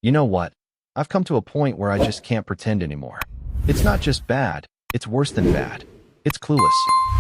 You know what? I've come to a point where I just can't pretend anymore. It's not just bad, it's worse than bad. It's clueless.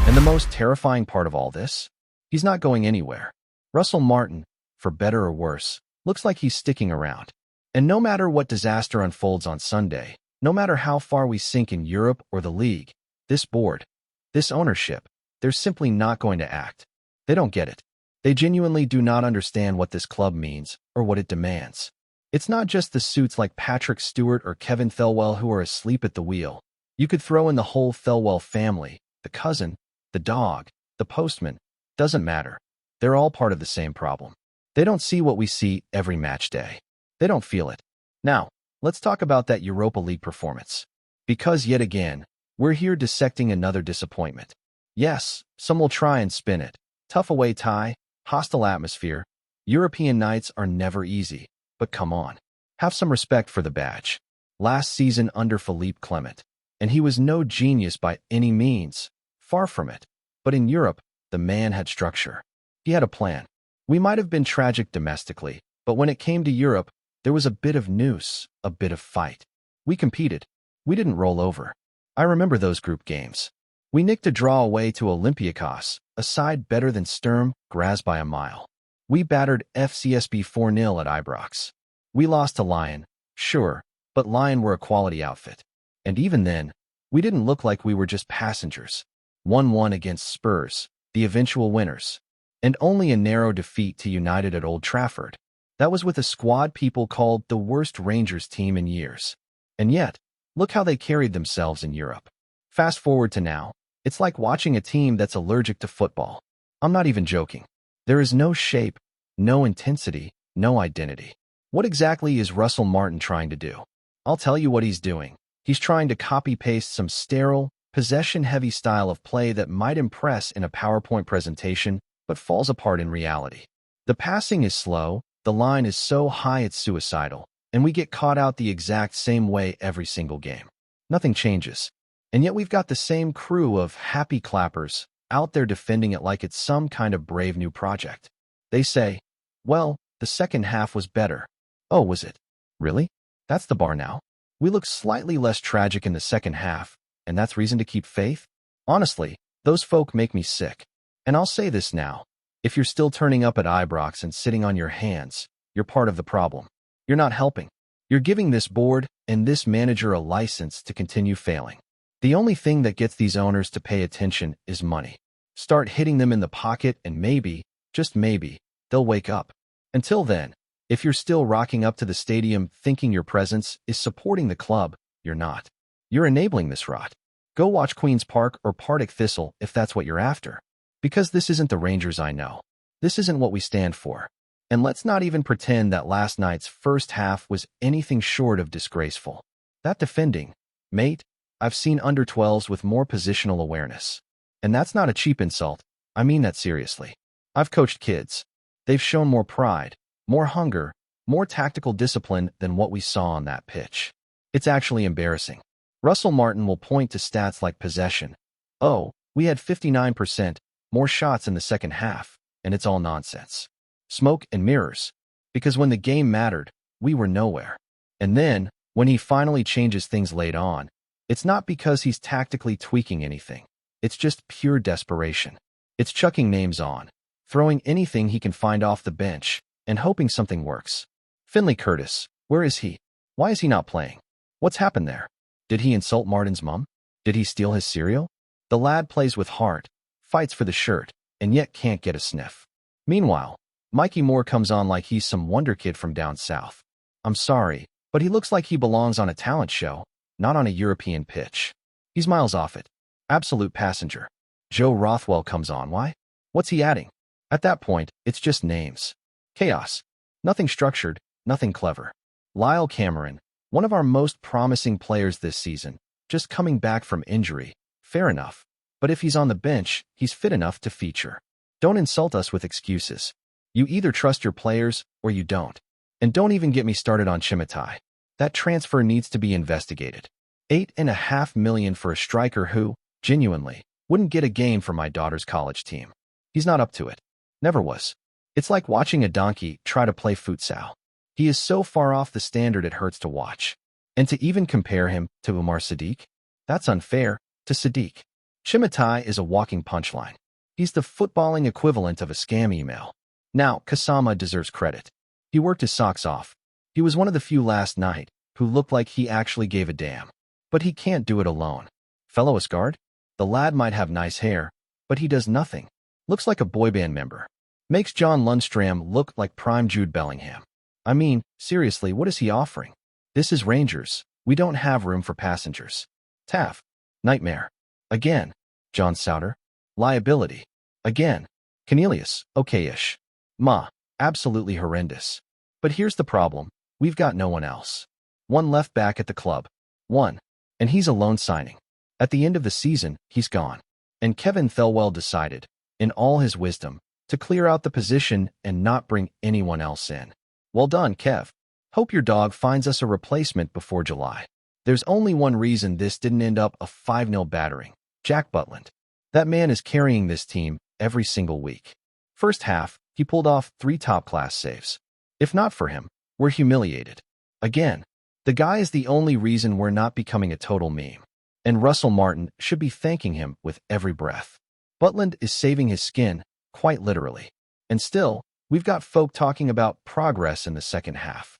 And the most terrifying part of all this? He's not going anywhere. Russell Martin, for better or worse, looks like he's sticking around. And no matter what disaster unfolds on Sunday, no matter how far we sink in Europe or the league, this board, this ownership, they're simply not going to act. They don't get it. They genuinely do not understand what this club means or what it demands. It's not just the suits like Patrick Stewart or Kevin Thelwell who are asleep at the wheel. You could throw in the whole Thelwell family, the cousin, the dog, the postman. Doesn't matter. They're all part of the same problem. They don't see what we see every match day. They don't feel it. Now, let's talk about that Europa League performance. Because yet again, we're here dissecting another disappointment. Yes, some will try and spin it. Tough away tie, hostile atmosphere. European nights are never easy. But come on. Have some respect for the badge. Last season under Philippe Clement. And he was no genius by any means. Far from it. But in Europe, the man had structure. He had a plan. We might have been tragic domestically, but when it came to Europe, there was a bit of noose, a bit of fight. We competed. We didn't roll over. I remember those group games. We nicked a draw away to Olympiacos, a side better than Sturm Graz by a mile. We battered FCSB 4-0 at Ibrox. We lost to Lyon, sure, but Lyon were a quality outfit. And even then, we didn't look like we were just passengers. 1-1 against Spurs, the eventual winners. And only a narrow defeat to United at Old Trafford. That was with a squad people called the worst Rangers team in years. And yet, look how they carried themselves in Europe. Fast forward to now, it's like watching a team that's allergic to football. I'm not even joking. There is no shape, no intensity, no identity. What exactly is Russell Martin trying to do? I'll tell you what he's doing. He's trying to copy-paste some sterile, possession-heavy style of play that might impress in a PowerPoint presentation, but falls apart in reality. The passing is slow, the line is so high it's suicidal, and we get caught out the exact same way every single game. Nothing changes. And yet we've got the same crew of happy clappers out there defending it like it's some kind of brave new project. They say, well, the second half was better. Oh, was it? Really? That's the bar now? We look slightly less tragic in the second half, and that's reason to keep faith? Honestly, those folk make me sick. And I'll say this now. If you're still turning up at Ibrox and sitting on your hands, you're part of the problem. You're not helping. You're giving this board and this manager a license to continue failing. The only thing that gets these owners to pay attention is money. Start hitting them in the pocket and maybe, just maybe, they'll wake up. Until then, if you're still rocking up to the stadium thinking your presence is supporting the club, you're not. You're enabling this rot. Go watch Queen's Park or Partick Thistle if that's what you're after. Because this isn't the Rangers I know. This isn't what we stand for. And let's not even pretend that last night's first half was anything short of disgraceful. That defending, mate, I've seen under-12s with more positional awareness. And that's not a cheap insult. I mean that seriously. I've coached kids. They've shown more pride, more hunger, more tactical discipline than what we saw on that pitch. It's actually embarrassing. Russell Martin will point to stats like possession. Oh, we had 59% more shots in the second half, and it's all nonsense. Smoke and mirrors. Because when the game mattered, we were nowhere. And then, when he finally changes things late on, it's not because he's tactically tweaking anything. It's just pure desperation. It's chucking names on, throwing anything he can find off the bench, and hoping something works. Finley Curtis, where is he? Why is he not playing? What's happened there? Did he insult Martin's mum? Did he steal his cereal? The lad plays with heart, fights for the shirt, and yet can't get a sniff. Meanwhile, Mikey Moore comes on like he's some wonder kid from down south. I'm sorry, but he looks like he belongs on a talent show, not on a European pitch. He's miles off it. Absolute passenger. Joe Rothwell comes on. Why? What's he adding? At that point, it's just names. Chaos. Nothing structured, nothing clever. Lyle Cameron, one of our most promising players this season, just coming back from injury. Fair enough. But if he's on the bench, he's fit enough to feature. Don't insult us with excuses. You either trust your players or you don't. And don't even get me started on Chimitai. That transfer needs to be investigated. $8.5 million for a striker who, genuinely, wouldn't get a game for my daughter's college team. He's not up to it. Never was. It's like watching a donkey try to play futsal. He is so far off the standard it hurts to watch. And to even compare him to Umar Sadiq? That's unfair to Sadiq. Chimitai is a walking punchline. He's the footballing equivalent of a scam email. Now, Kasama deserves credit. He worked his socks off. He was one of the few last night who looked like he actually gave a damn. But he can't do it alone. Fellow Asgard? The lad might have nice hair, but he does nothing. Looks like a boy band member. Makes John Lundstram look like prime Jude Bellingham. I mean, seriously, what is he offering? This is Rangers. We don't have room for passengers. Taff. Nightmare. Again. John Souter. Liability. Again. Cornelius. Okay-ish. Ma. Absolutely horrendous. But here's the problem. We've got no one else. One left back at the club. One. And he's a loan signing. At the end of the season, he's gone. And Kevin Thelwell decided, in all his wisdom, to clear out the position and not bring anyone else in. Well done, Kev. Hope your dog finds us a replacement before July. There's only one reason this didn't end up a 5-0 battering. Jack Butland. That man is carrying this team every single week. First half, he pulled off 3 top-class saves. If not for him, we're humiliated. Again, the guy is the only reason we're not becoming a total meme. And Russell Martin should be thanking him with every breath. Butland is saving his skin, quite literally. And still, we've got folk talking about progress in the second half.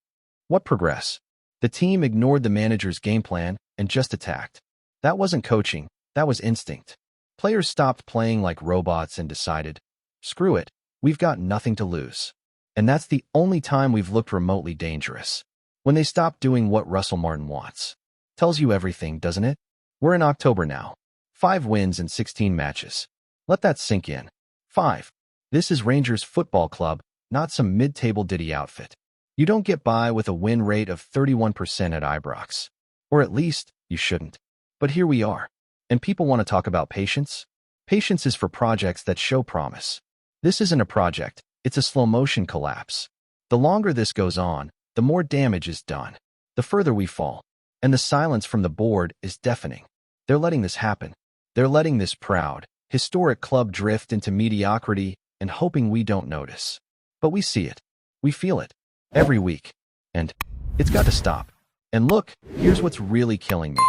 What progress? The team ignored the manager's game plan and just attacked. That wasn't coaching, that was instinct. Players stopped playing like robots and decided, screw it, we've got nothing to lose. And that's the only time we've looked remotely dangerous. When they stopped doing what Russell Martin wants. Tells you everything, doesn't it? We're in October now. 5 wins in 16 matches. Let that sink in. 5. This is Rangers Football Club, not some mid-table ditty outfit. You don't get by with a win rate of 31% at Ibrox. Or at least, you shouldn't. But here we are. And people want to talk about patience? Patience is for projects that show promise. This isn't a project, it's a slow-motion collapse. The longer this goes on, the more damage is done. The further we fall. And the silence from the board is deafening. They're letting this happen. They're letting this proud, historic club drift into mediocrity and hoping we don't notice. But we see it. We feel it. Every week. And it's got to stop. And look, here's what's really killing me.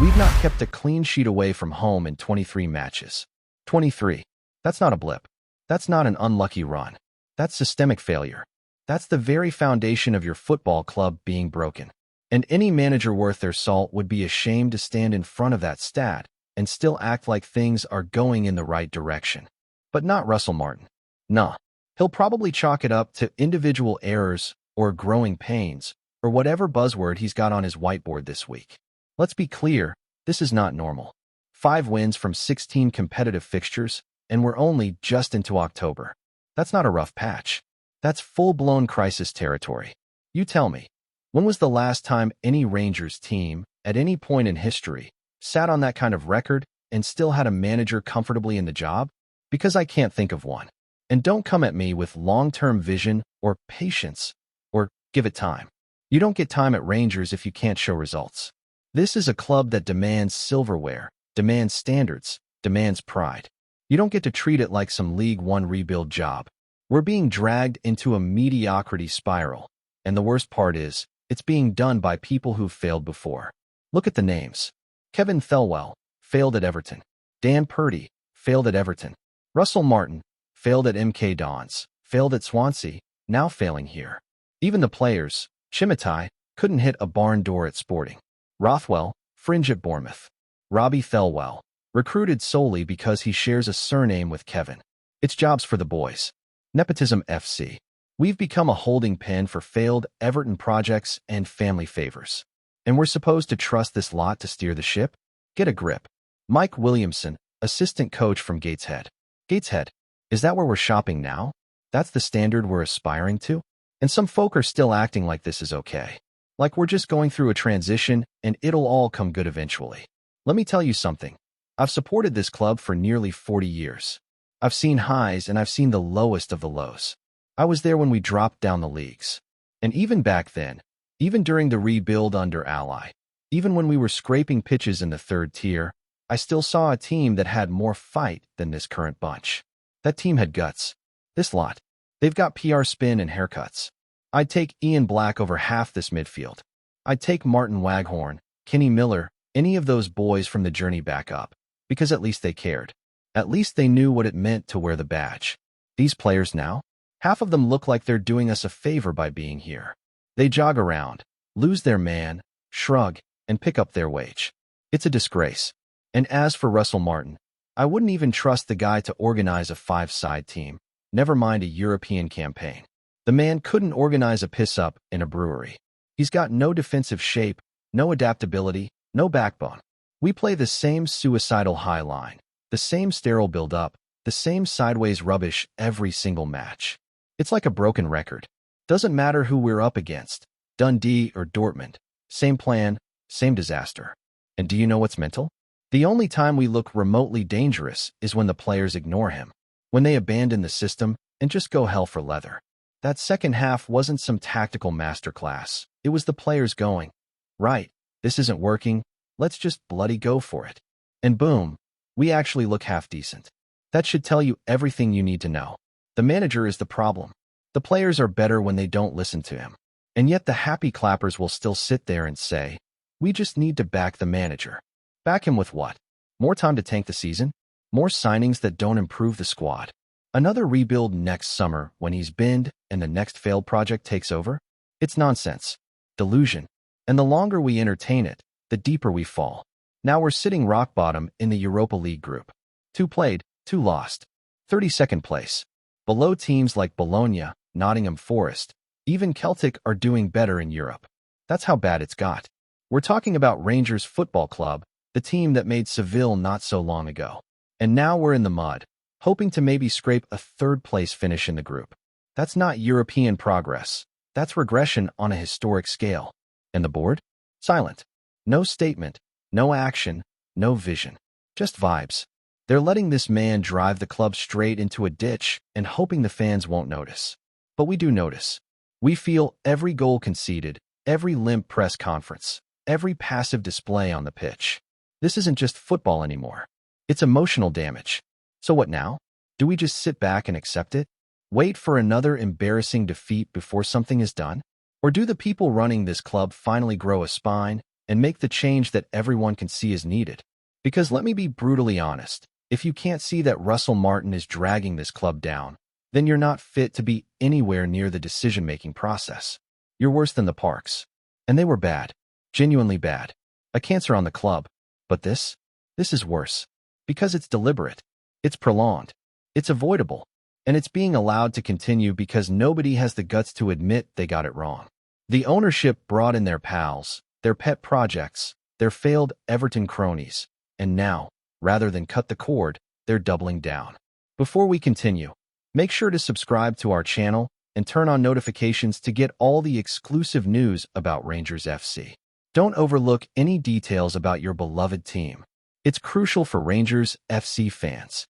We've not kept a clean sheet away from home in 23 matches. 23. That's not a blip. That's not an unlucky run. That's systemic failure. That's the very foundation of your football club being broken. And any manager worth their salt would be ashamed to stand in front of that stat and still act like things are going in the right direction. But not Russell Martin. Nah. He'll probably chalk it up to individual errors or growing pains or whatever buzzword he's got on his whiteboard this week. Let's be clear, this is not normal. 5 wins from 16 competitive fixtures, and we're only just into October. That's not a rough patch. That's full-blown crisis territory. You tell me. When was the last time any Rangers team, at any point in history, sat on that kind of record and still had a manager comfortably in the job? Because I can't think of one. And don't come at me with long-term vision or patience, or give it time. You don't get time at Rangers if you can't show results. This is a club that demands silverware, demands standards, demands pride. You don't get to treat it like some League One rebuild job. We're being dragged into a mediocrity spiral. And the worst part is, it's being done by people who've failed before. Look at the names. Kevin Thelwell, failed at Everton. Dan Purdy, failed at Everton. Russell Martin, failed at MK Dons, failed at Swansea, now failing here. Even the players, Chimitai, couldn't hit a barn door at Sporting. Rothwell, fringe at Bournemouth. Robbie Thelwell, recruited solely because he shares a surname with Kevin. It's jobs for the boys. Nepotism FC. We've become a holding pen for failed Everton projects and family favors. And we're supposed to trust this lot to steer the ship? Get a grip. Mike Williamson, assistant coach from Gateshead. Gateshead, is that where we're shopping now? That's the standard we're aspiring to? And some folk are still acting like this is okay. Like we're just going through a transition and it'll all come good eventually. Let me tell you something. I've supported this club for nearly 40 years. I've seen highs and I've seen the lowest of the lows. I was there when we dropped down the leagues. And even back then, even during the rebuild under Ally, even when we were scraping pitches in the 3rd tier, I still saw a team that had more fight than this current bunch. That team had guts. This lot. They've got PR spin and haircuts. I'd take Ian Black over half this midfield. I'd take Martin Waghorn, Kenny Miller, any of those boys from the journey back up, because at least they cared. At least they knew what it meant to wear the badge. These players now, half of them look like they're doing us a favor by being here. They jog around, lose their man, shrug, and pick up their wage. It's a disgrace. And as for Russell Martin, I wouldn't even trust the guy to organize a five-side team, never mind a European campaign. The man couldn't organize a piss-up in a brewery. He's got no defensive shape, no adaptability, no backbone. We play the same suicidal high line, the same sterile build-up, the same sideways rubbish every single match. It's like a broken record. Doesn't matter who we're up against, Dundee or Dortmund. Same plan, same disaster. And do you know what's mental? The only time we look remotely dangerous is when the players ignore him, when they abandon the system and just go hell for leather. That second half wasn't some tactical masterclass. It was the players going, right, this isn't working, let's just bloody go for it. And boom, we actually look half decent. That should tell you everything you need to know. The manager is the problem. The players are better when they don't listen to him. And yet the happy clappers will still sit there and say, we just need to back the manager. Back him with what? More time to tank the season? More signings that don't improve the squad? Another rebuild next summer when he's binned and the next failed project takes over? It's nonsense. Delusion. And the longer we entertain it, the deeper we fall. Now we're sitting rock bottom in the Europa League group. 2 played, 2 lost. 32nd place. Below teams like Bologna, Nottingham Forest, even Celtic are doing better in Europe. That's how bad it's got. We're talking about Rangers Football Club, the team that made Seville not so long ago. And now we're in the mud, hoping to maybe scrape a 3rd-place finish in the group. That's not European progress. That's regression on a historic scale. And the board? Silent. No statement, no action, no vision. Just vibes. They're letting this man drive the club straight into a ditch and hoping the fans won't notice. But we do notice. We feel every goal conceded, every limp press conference, every passive display on the pitch. This isn't just football anymore. It's emotional damage. So what now? Do we just sit back and accept it? Wait for another embarrassing defeat before something is done? Or do the people running this club finally grow a spine and make the change that everyone can see is needed? Because let me be brutally honest, if you can't see that Russell Martin is dragging this club down, then you're not fit to be anywhere near the decision-making process. You're worse than the Parks. And they were bad. Genuinely bad. A cancer on the club. But this is worse. Because it's deliberate. It's prolonged. It's avoidable. And it's being allowed to continue because nobody has the guts to admit they got it wrong. The ownership brought in their pals, their pet projects, their failed Everton cronies, and now, rather than cut the cord, they're doubling down. Before we continue, make sure to subscribe to our channel and turn on notifications to get all the exclusive news about Rangers FC. Don't overlook any details about your beloved team. It's crucial for Rangers FC fans.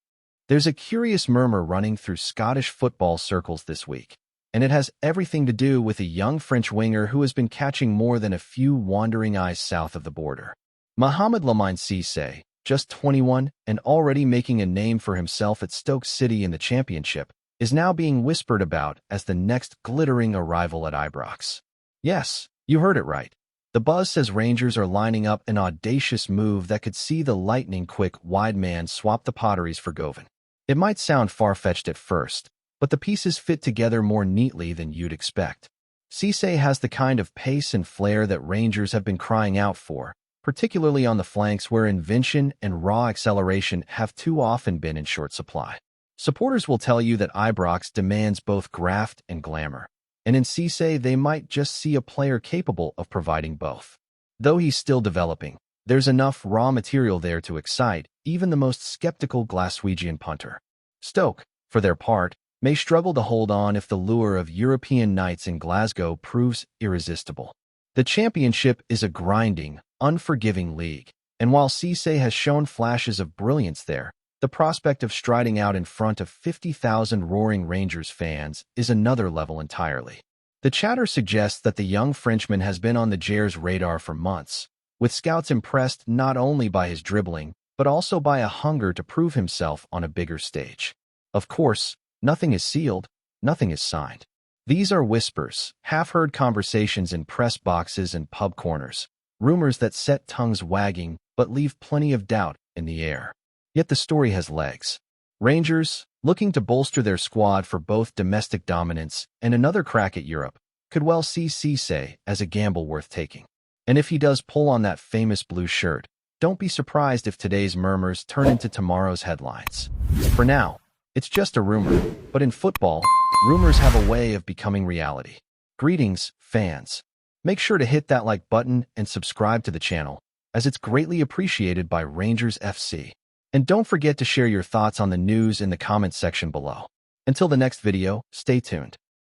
There's a curious murmur running through Scottish football circles this week, and it has everything to do with a young French winger who has been catching more than a few wandering eyes south of the border. Mohamed Lamine Cissé, just 21 and already making a name for himself at Stoke City in the Championship, is now being whispered about as the next glittering arrival at Ibrox. Yes, you heard it right. The buzz says Rangers are lining up an audacious move that could see the lightning-quick wide man swap the potteries for Govan. It might sound far-fetched at first, but the pieces fit together more neatly than you'd expect. Cissé has the kind of pace and flair that Rangers have been crying out for, particularly on the flanks where invention and raw acceleration have too often been in short supply. Supporters will tell you that Ibrox demands both graft and glamour, and in Cissé they might just see a player capable of providing both. Though he's still developing, there's enough raw material there to excite even the most skeptical Glaswegian punter. Stoke, for their part, may struggle to hold on if the lure of European nights in Glasgow proves irresistible. The Championship is a grinding, unforgiving league, and while Cissé has shown flashes of brilliance there, the prospect of striding out in front of 50,000 roaring Rangers fans is another level entirely. The chatter suggests that the young Frenchman has been on the Gers' radar for months, with scouts impressed not only by his dribbling, but also by a hunger to prove himself on a bigger stage. Of course, nothing is sealed, nothing is signed. These are whispers, half-heard conversations in press boxes and pub corners, rumors that set tongues wagging but leave plenty of doubt in the air. Yet the story has legs. Rangers, looking to bolster their squad for both domestic dominance and another crack at Europe, could well see Cisse as a gamble worth taking. And if he does pull on that famous blue shirt, don't be surprised if today's murmurs turn into tomorrow's headlines. For now, it's just a rumor, but in football, rumors have a way of becoming reality. Greetings, fans. Make sure to hit that like button and subscribe to the channel, as it's greatly appreciated by Rangers FC. And don't forget to share your thoughts on the news in the comments section below. Until the next video, stay tuned.